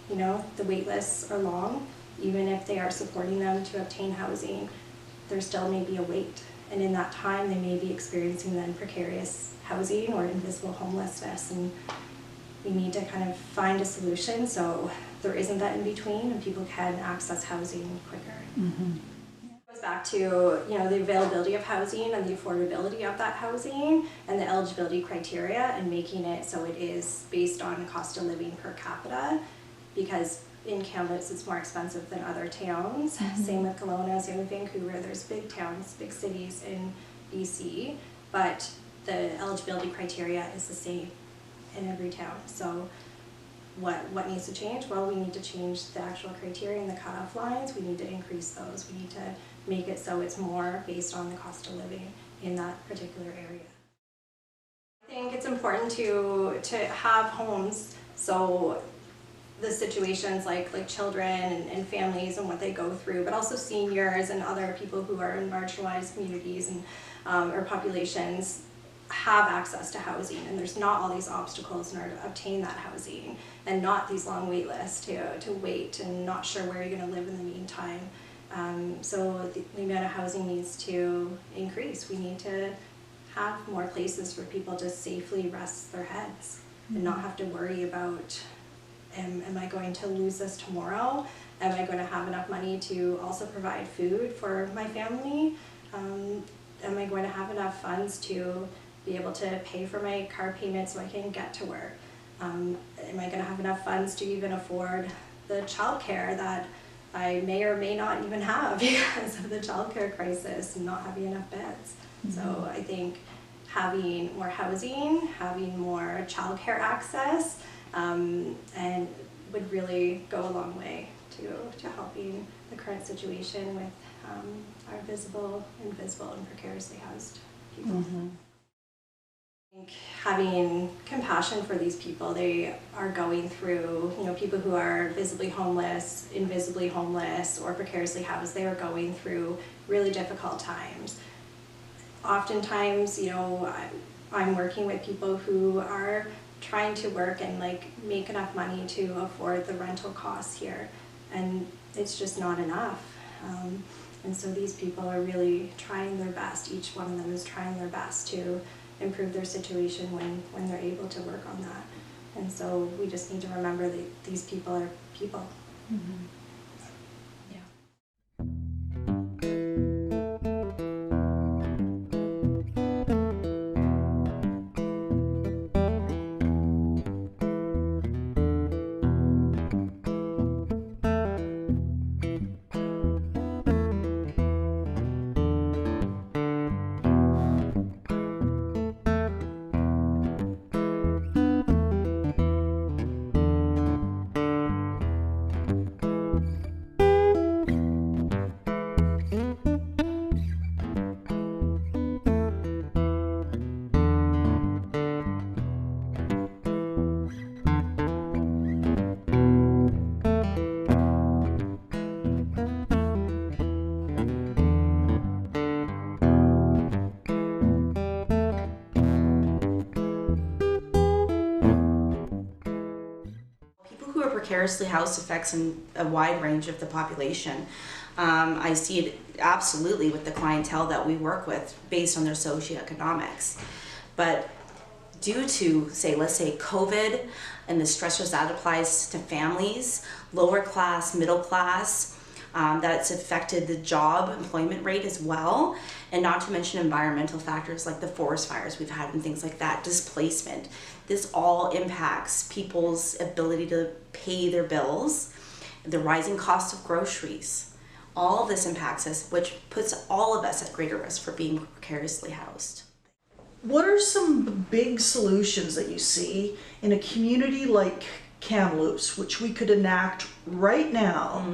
you know, the wait lists are long. Even if they are supporting them to obtain housing, there still may be a wait. And in that time, they may be experiencing then precarious housing or invisible homelessness. And we need to kind of find a solution so there isn't that in between and people can access housing quicker. Mm-hmm. It goes back to, you know, the availability of housing and the affordability of that housing and the eligibility criteria, and making it so it is based on cost of living per capita, because in Kamloops it's more expensive than other towns. Mm-hmm. Same with Kelowna, same with Vancouver. There's big towns, big cities in BC, but the eligibility criteria is the same in every town. So what needs to change? Well, we need to change the actual criteria and the cutoff lines. We need to increase those. We need to make it so it's more based on the cost of living in that particular area. I think it's important to have homes, so the situations like children and families and what they go through, but also seniors and other people who are in marginalized communities and or populations have access to housing, and there's not all these obstacles in order to obtain that housing, and not these long wait lists to wait and not sure where you're going to live in the meantime. So the amount of housing needs to increase. We need to have more places for people to safely rest their heads and not have to worry about, am I going to lose this tomorrow? Am I going to have enough money to also provide food for my family? Am I going to have enough funds to be able to pay for my car payment so I can get to work? Am I going to have enough funds to even afford the childcare that I may or may not even have because of the childcare crisis and not having enough beds? Mm-hmm. So I think having more housing, having more childcare access, and would really go a long way to helping the current situation with our visible, invisible, and precariously housed people. Mm-hmm. I think having compassion for these people, they are going through, you know, people who are visibly homeless, invisibly homeless, or precariously housed, they are going through really difficult times. Oftentimes, you know, I'm working with people who are trying to work and like make enough money to afford the rental costs here, and it's just not enough. And so these people are really trying their best. Each one of them is trying their best to improve their situation when they're able to work on that. And so we just need to remember that these people are people. Mm-hmm. Precariously housed affects a wide range of the population. I see it absolutely with the clientele that we work with based on their socioeconomics. But due to, let's say COVID and the stressors that applies to families, lower class, middle class, that's affected the job employment rate as well, and not to mention environmental factors like the forest fires we've had and things like that, displacement. This all impacts people's ability to pay their bills, the rising cost of groceries. All of this impacts us, which puts all of us at greater risk for being precariously housed. What are some big solutions that you see in a community like Kamloops, which we could enact right now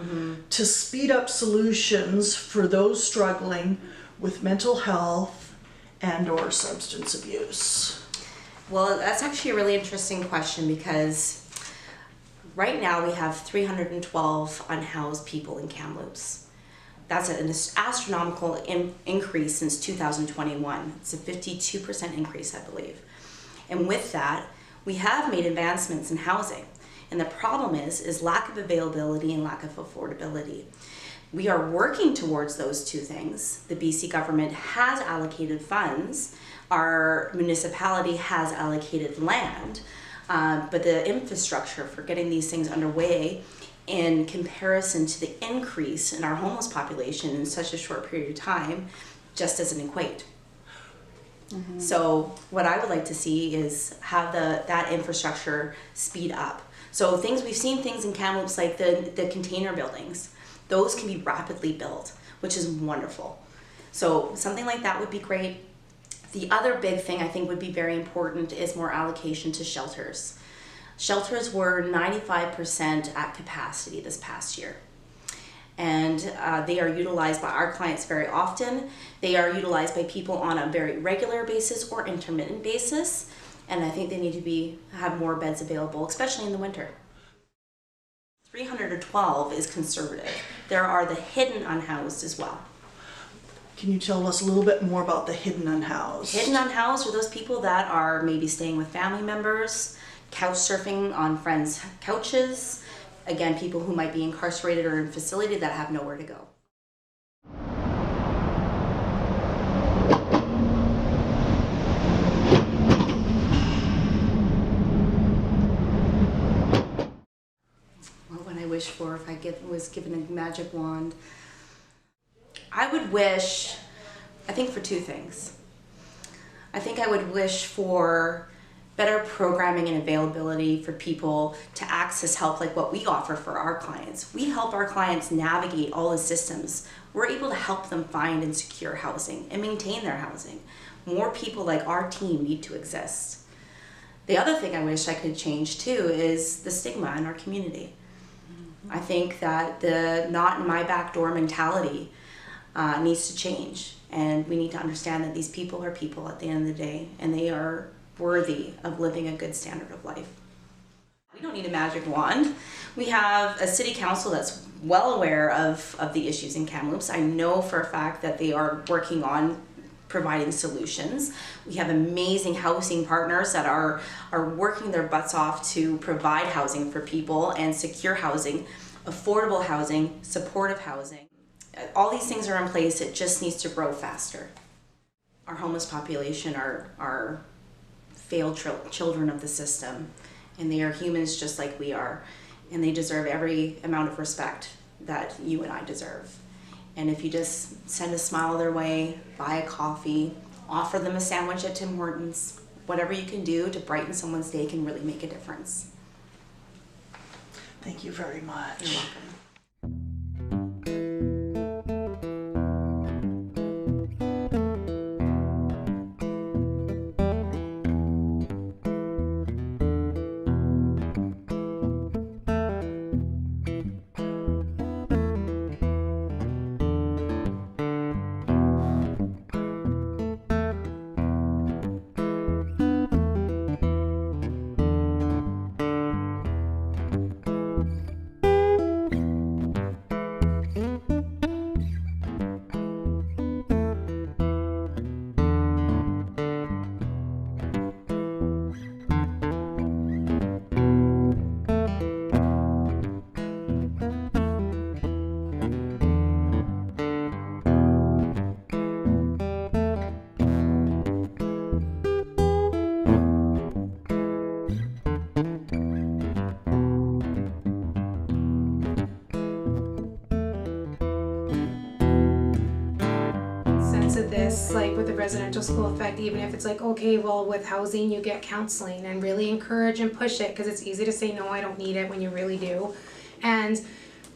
to speed up solutions for those struggling with mental health and or substance abuse? Well, that's actually a really interesting question, because right now we have 312 unhoused people in Kamloops. That's an astronomical increase since 2021. It's a 52% increase, I believe. And with that, we have made advancements in housing. And the problem is lack of availability and lack of affordability. We are working towards those two things. The BC government has allocated funds. Our municipality has allocated land, but the infrastructure for getting these things underway in comparison to the increase in our homeless population in such a short period of time just doesn't equate. So what I would like to see is have that infrastructure speed up. So we've seen things in Kamloops like the container buildings. Those can be rapidly built, which is wonderful. So something like that would be great. The other big thing I think would be very important is more allocation to shelters. Shelters were 95% at capacity this past year. And they are utilized by our clients very often. They are utilized by people on a very regular basis or intermittent basis. And I think they need to have more beds available, especially in the winter. 312 is conservative. There are the hidden unhoused as well. Can you tell us a little bit more about the hidden unhoused? Hidden unhoused are those people that are maybe staying with family members, couch surfing on friends' couches. Again, people who might be incarcerated or in a facility that have nowhere to go. What would I wish for if I was given a magic wand? I would wish, I think for two things. I think I would wish for better programming and availability for people to access help like what we offer for our clients. We help our clients navigate all the systems. We're able to help them find and secure housing and maintain their housing. More people like our team need to exist. The other thing I wish I could change too is the stigma in our community. I think that the not in my back door mentality needs to change, and we need to understand that these people are people at the end of the day, and they are worthy of living a good standard of life. We don't need a magic wand. We have a city council that's well aware of the issues in Kamloops. I know for a fact that they are working on providing solutions. We have amazing housing partners that are working their butts off to provide housing for people and secure housing, affordable housing, supportive housing. All these things are in place. It just needs to grow faster. Our homeless population are failed children of the system, and they are humans just like we are, and they deserve every amount of respect that you and I deserve. And if you just send a smile their way, buy a coffee, offer them a sandwich at Tim Hortons, whatever you can do to brighten someone's day can really make a difference. Thank you very much. You're welcome. Of this, like with the residential school effect, even if it's like, okay, well, with housing you get counseling, and really encourage and push it, because it's easy to say no, I don't need it, when you really do. And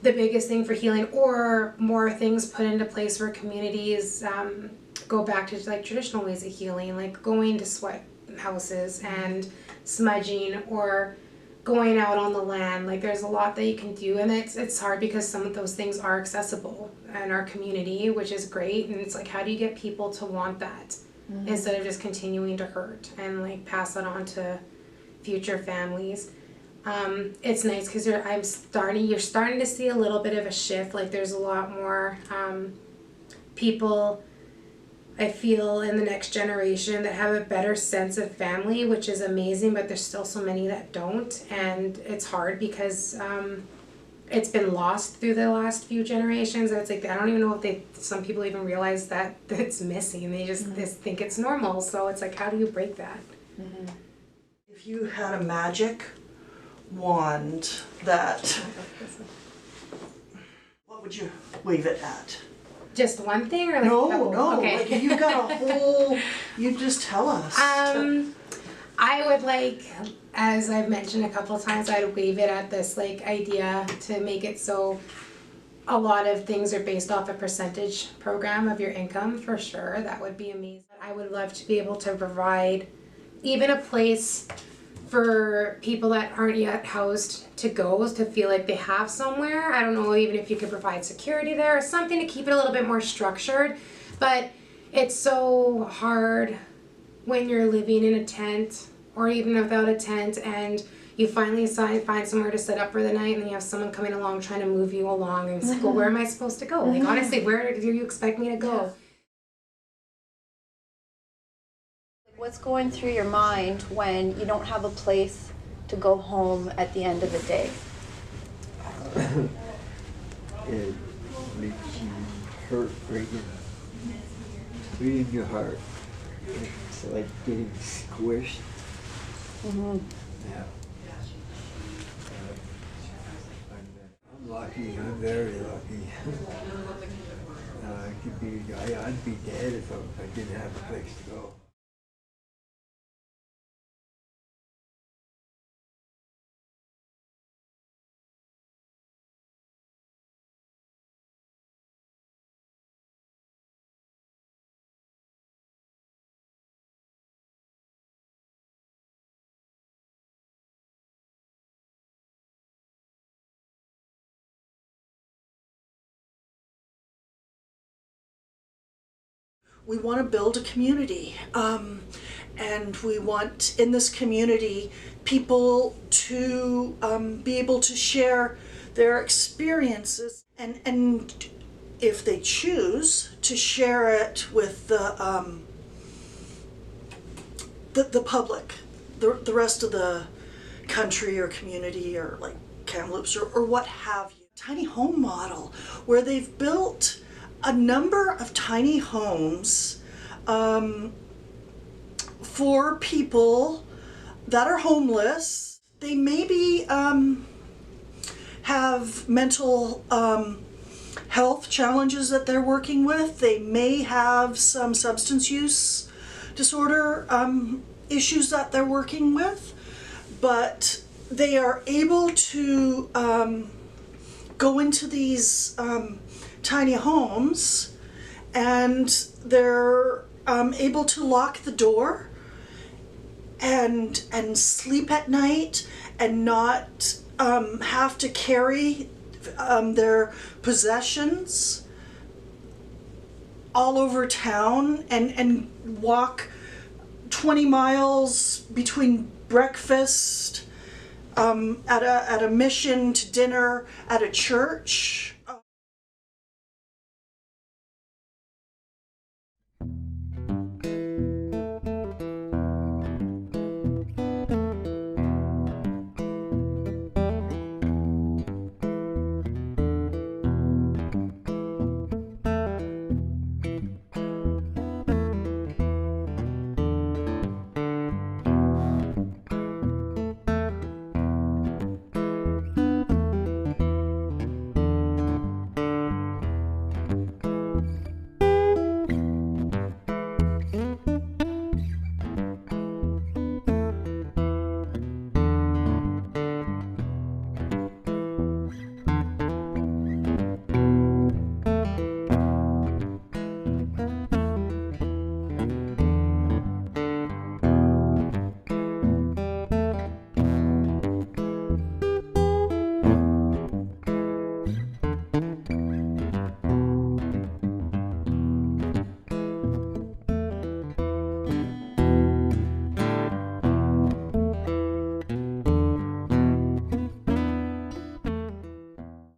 the biggest thing for healing, or more things put into place where communities go back to like traditional ways of healing, like going to sweat houses and smudging, or going out on the land. Like there's a lot that you can do, and it's hard because some of those things are accessible in our community, which is great. And it's like, how do you get people to want that instead of just continuing to hurt and like pass that on to future families? It's nice because you're starting to see a little bit of a shift. Like there's a lot more people I feel, in the next generation that have a better sense of family, which is amazing, but there's still so many that don't, and it's hard because it's been lost through the last few generations. And it's like, I don't even know if some people even realize that it's missing. They just think it's normal. So it's like, how do you break that? If you had a magic wand that, what would you wave it at? Just one thing, or like No, okay. like if you've got a whole, you just tell us. I would like, as I've mentioned a couple of times, I'd wave it at this like idea to make it so a lot of things are based off a percentage program of your income, for sure. That would be amazing. I would love to be able to provide even a place for people that aren't yet housed to go, to feel like they have somewhere. I don't know, even if you could provide security there or something to keep it a little bit more structured. But it's so hard when you're living in a tent or even without a tent and you finally find somewhere to set up for the night and you have someone coming along trying to move you along and it's like, well, where am I supposed to go? Like, honestly, where do you expect me to go? What's going through your mind when you don't have a place to go home at the end of the day? It makes you hurt right in your heart. It's like getting squished. Yeah. I'm lucky. I'm very lucky. I'd be dead if I didn't have a place to go. We want to build a community, and we want in this community people to be able to share their experiences and if they choose to share it with the public, the rest of the country or community or like Kamloops or what have you. Tiny home model where they've built a number of tiny homes for people that are homeless. They maybe have mental health challenges that they're working with. They may have some substance use disorder issues that they're working with, but they are able to go into these tiny homes and they're able to lock the door and sleep at night and not have to carry their possessions all over town and walk 20 miles between breakfast at a mission to dinner at a church.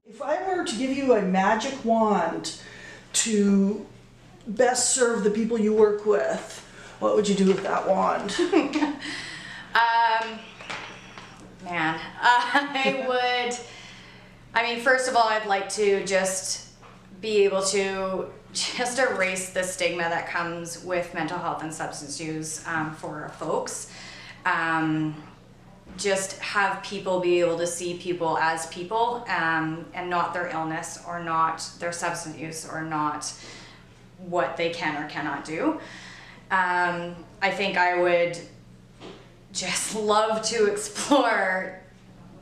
If I were to give you a magic wand to best serve the people you work with, what would you do with that wand? First of all, I'd like to just be able to just erase the stigma that comes with mental health and substance use for folks. Just have people be able to see people as people and not their illness or not their substance use or not what they can or cannot do. I think I would just love to explore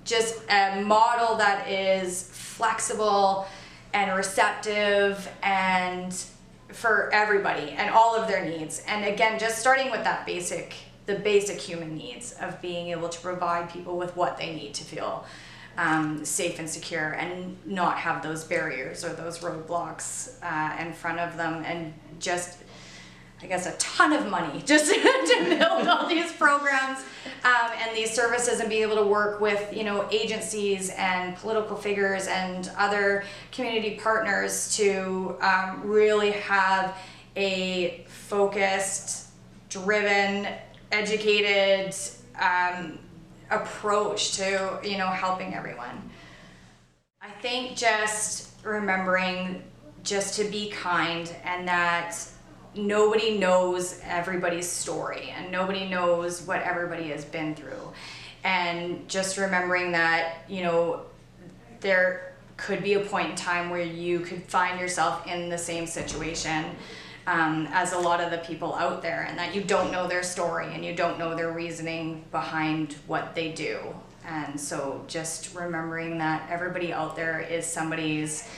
just a model that is flexible and receptive and for everybody and all of their needs. And again, just starting with that the basic human needs of being able to provide people with what they need to feel safe and secure and not have those barriers or those roadblocks in front of them, and just, I guess, a ton of money just to build all these programs and these services and be able to work with, you know, agencies and political figures and other community partners to really have a focused, driven, educated approach to, you know, helping everyone. I think just remembering just to be kind, and that nobody knows everybody's story and nobody knows what everybody has been through, and just remembering that, you know, there could be a point in time where you could find yourself in the same situation as a lot of the people out there, and that you don't know their story and you don't know their reasoning behind what they do. And so just remembering that everybody out there is somebody's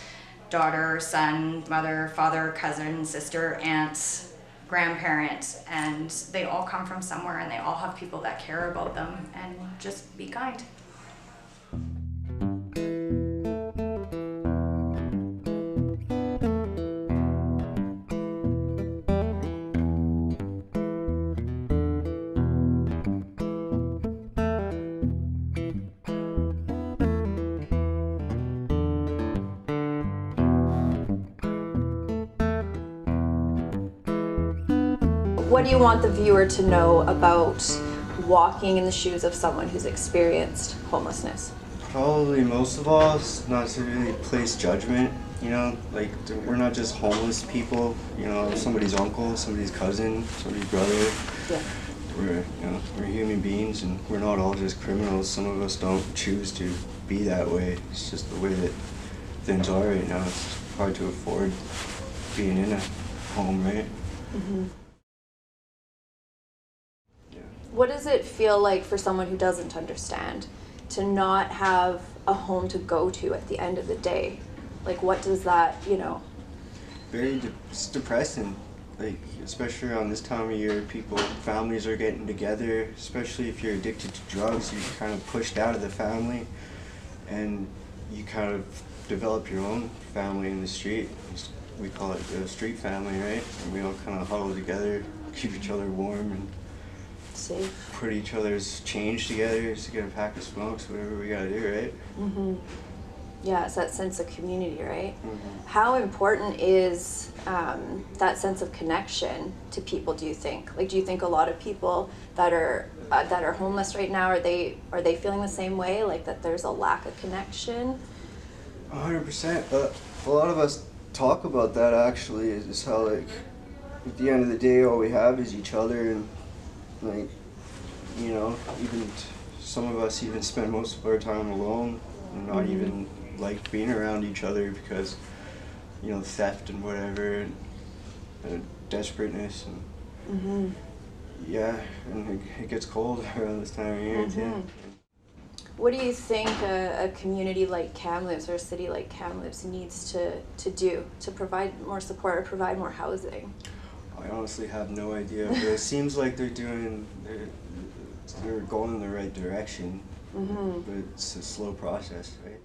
daughter, son, mother, father, cousin, sister, aunt, grandparent, and they all come from somewhere and they all have people that care about them, and just be kind. What do you want the viewer to know about walking in the shoes of someone who's experienced homelessness? Probably most of all, is not to really place judgment. You know, like, we're not just homeless people. You know, somebody's uncle, somebody's cousin, somebody's brother. Yeah. We're human beings, and we're not all just criminals. Some of us don't choose to be that way. It's just the way that things are right now. It's hard to afford being in a home, right? Mm-hmm. What does it feel like for someone who doesn't understand to not have a home to go to at the end of the day? Like, what does that, you know? It's depressing. Like, especially around this time of year, families are getting together, especially if you're addicted to drugs, you're kind of pushed out of the family, and you kind of develop your own family in the street. We call it the street family, right? And we all kind of huddle together, keep each other warm, and safe. Put each other's change together just to get a pack of smokes, whatever we gotta do, right? Mm-hmm. Yeah, it's that sense of community, right? Mm-hmm. How important is that sense of connection to people, do you think? Like, do you think a lot of people that are homeless right now, are they feeling the same way, like that there's a lack of connection? 100%. A lot of us talk about that, actually, is how, like, at the end of the day, all we have is each other, and, like, you know, even some of us even spend most of our time alone and not even like being around each other because, you know, theft and whatever, and desperateness, and yeah, and it gets cold around this time of year too. What do you think a community like Kamloops or a city like Kamloops needs to do to provide more support or provide more housing? I honestly have no idea, but it seems like they're going in the right direction, but it's a slow process, right?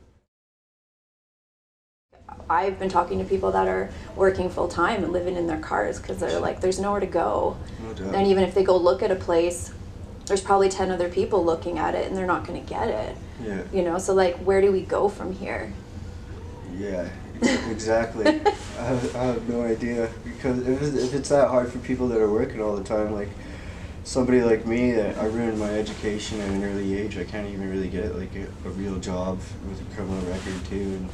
I've been talking to people that are working full time and living in their cars because they're like, there's nowhere to go. No doubt. And even if they go look at a place, there's probably 10 other people looking at it and they're not going to get it. Yeah. You know, so like, where do we go from here? Yeah, exactly. I have no idea, because if it's that hard for people that are working all the time, like somebody like me, that I ruined my education at an early age. I can't even really get like a real job with a criminal record too,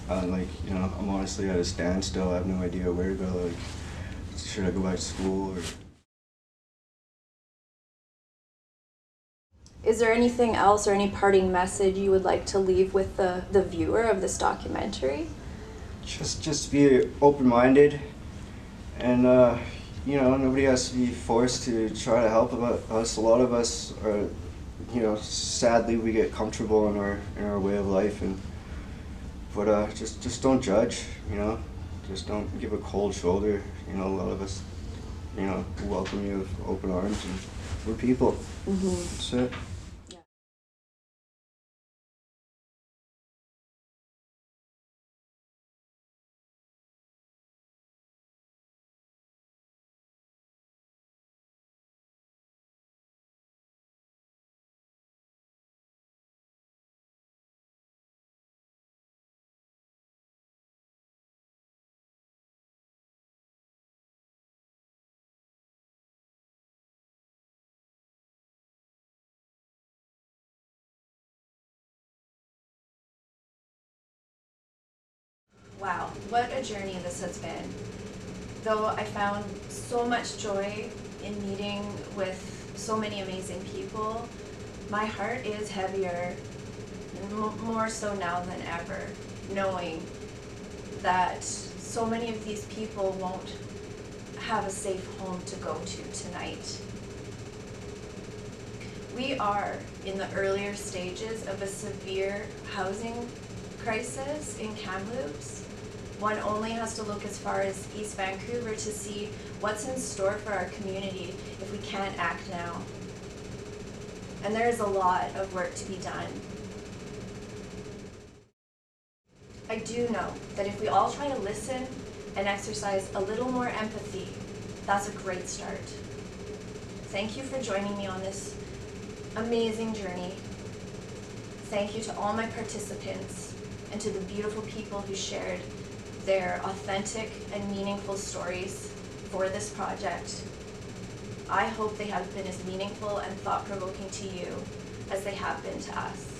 and like, you know, I'm honestly at a standstill. I have no idea where to go. Like, should I go back to school or? Is there anything else or any parting message you would like to leave with the viewer of this documentary? Just be open-minded, and you know, nobody has to be forced to try to help us. A lot of us are, you know, sadly we get comfortable in our way of life, but just don't judge, you know, just don't give a cold shoulder. You know, a lot of us, you know, welcome you with open arms, and we're people. That's it. Wow, what a journey this has been. Though I found so much joy in meeting with so many amazing people, my heart is heavier, more so now than ever, knowing that so many of these people won't have a safe home to go to tonight. We are in the earlier stages of a severe housing crisis in Kamloops. One only has to look as far as East Vancouver to see what's in store for our community if we can't act now. And there is a lot of work to be done. I do know that if we all try to listen and exercise a little more empathy, that's a great start. Thank you for joining me on this amazing journey. Thank you to all my participants and to the beautiful people who shared their authentic and meaningful stories for this project. I hope they have been as meaningful and thought-provoking to you as they have been to us.